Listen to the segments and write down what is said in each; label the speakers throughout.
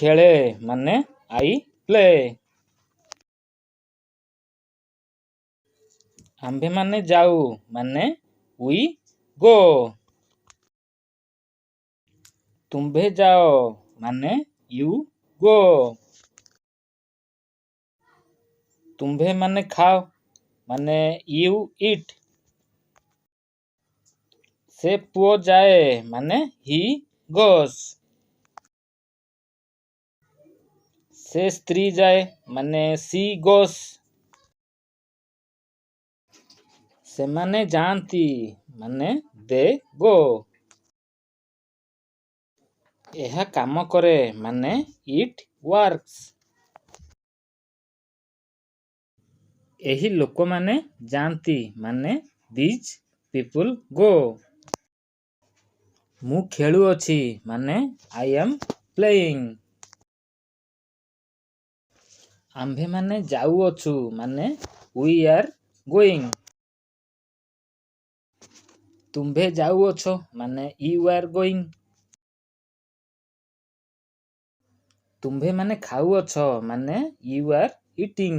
Speaker 1: ଖେଳେ ମାନେ I play. ଆମ୍ଭେମାନେ ଯାଉ ମାନେ we go। ତୁମ୍ଭେ ଯାଅ ମାନେ you go। ତୁମ୍ଭେମାନେ ଖାଅ ମାନେ you eat। ସେ ପୁଅ ଯାଏ ମାନେ he goes। ସେ ସ୍ତ୍ରୀ ଯାଏ ମାନେ she goes। ସେମାନେ ଯାଆନ୍ତି ମାନେ they go। ଏହା କାମ କରେ ମାନେ it works। ଏହି ଲୋକମାନେ ଯାଆନ୍ତି ମାନେ these people go। ମୁଁ ଖେଳୁଅଛି ମାନେ I am playing। ଆମ୍ଭେମାନେ ଯାଉଅଛୁ ମାନେ we are going। ତୁମ୍ଭେ ଯାଉଅଛ ମାନେ you are going। ତୁମ୍ଭେମାନେ ଖାଉଅଛ ମାନେ you are eating।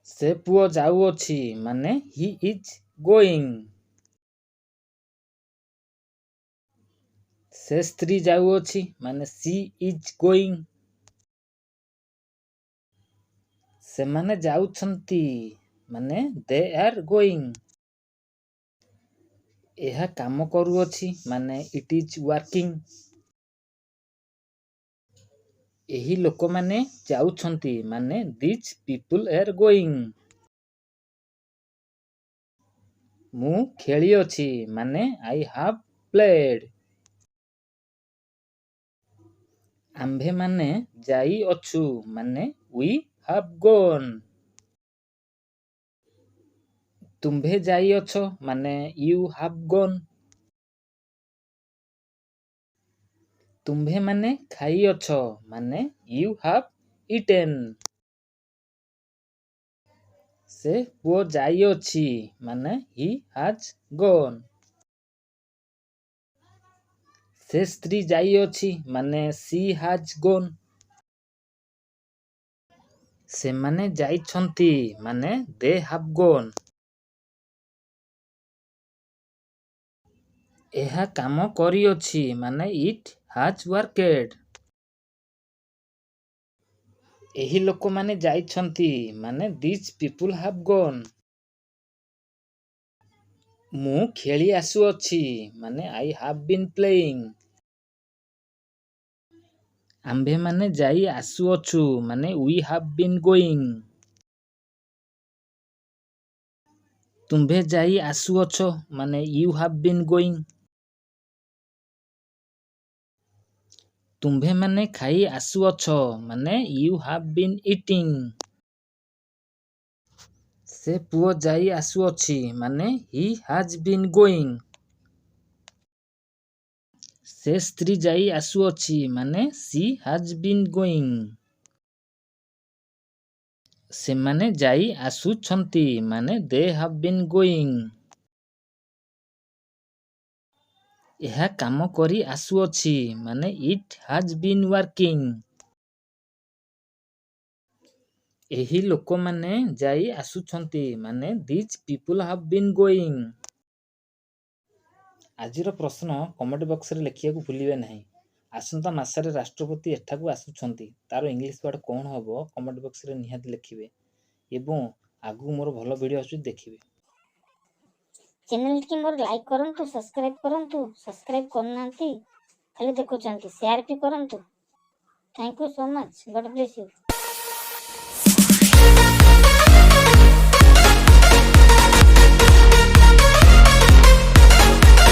Speaker 1: ସେ ପୁଅ ଯାଉଅଛି ମାନେ he is going। ସେ ସ୍ତ୍ରୀ ଯାଉଅଛି ମାନେ she is going। ସେମାନେ ଯାଉଛନ୍ତି ମାନେ they are going। ଏହା କାମ କରୁଅଛି ମାନେ it is working। ଏହି ଲୋକମାନେ ଯାଉଛନ୍ତି ମାନେ these people are going। ମୁଁ ଖେଳିଅଛି ମାନେ I have played। ଆମ୍ଭେମାନେ ଯାଇଅଛୁ ମାନେ we have gone। ତୁମ୍ଭେ ଯାଇଅଛ ମାନେ you have gone। ତୁମ୍ଭେମାନେ ଖାଇଅଛ ମାନେ you have eaten। ସେ ପୁଅ ଯାଇଅଛି ମାନେ he has gone। ସେ ସ୍ତ୍ରୀ ଯାଇଅଛି ମାନେ she has gone। ସେମାନେ ଯାଇଛନ୍ତି ମାନେ they have gone। ଏହା କାମ କରିଅଛି ମାନେ it has worked। ଏହି ଲୋକମାନେ ଯାଇଛନ୍ତି ମାନେ these people have gone। ମୁଁ ଖେଳି ଆସୁଅଛି ମାନେ I have been playing। ଆମ୍ଭେମାନେ ଯାଇ ଆସୁଅଛୁ ମାନେ we have been going। ତୁମ୍ଭେ ଯାଇ ଆସୁଅଛ ମାନେ you have been going। ତୁମ୍ଭେମାନେ ଖାଇ ଆସୁଅଛ ମାନେ you have been eating। ସେ ପୁଅ ଯାଇ ଆସୁଅଛି ମାନେ he has been going। ସେ ସ୍ତ୍ରୀ ଯାଇ ଆସୁଅଛି ମାନେ she has been going। ସେମାନେ ଯାଇ ଆସୁଛନ୍ତି ମାନେ they have been going। ଏହା କାମ କରି ଆସୁଅଛି ମାନେ it has been working। ଏହି ଲୋକମାନେ ଯାଇ ଆସୁଛନ୍ତି ମାନେ these people have been going। ଆଜିର ପ୍ରଶ୍ନ କମେଣ୍ଟ ବକ୍ସରେ ଲେଖିବାକୁ ଭୁଲିବେ ନାହିଁ। ଆସନ୍ତା ମାସରେ ରାଷ୍ଟ୍ରପତି ଏଠାକୁ ଆସୁଛନ୍ତି ତାର ଇଂଲିଶ ୱାର୍ଡ କ'ଣ ହେବ କମେଣ୍ଟ ବକ୍ସରେ ନିହାତି ଲେଖିବେ ଏବଂ ଆଗକୁ ମୋର ଭଲ ଭିଡ଼ିଓ ଆସୁଛି ଦେଖିବେ।
Speaker 2: ଚ୍ୟାନେଲଟି ମୋର ଲାଇକ୍ କରନ୍ତୁ, ସବସ୍କ୍ରାଇବ୍ କରନ୍ତୁ। ସବସ୍କ୍ରାଇବ୍ କରୁନାହାନ୍ତି ଖାଲି ଦେଖୁଛନ୍ତି, ସେୟାର ବି କରନ୍ତୁ। Thank you so much. God bless you.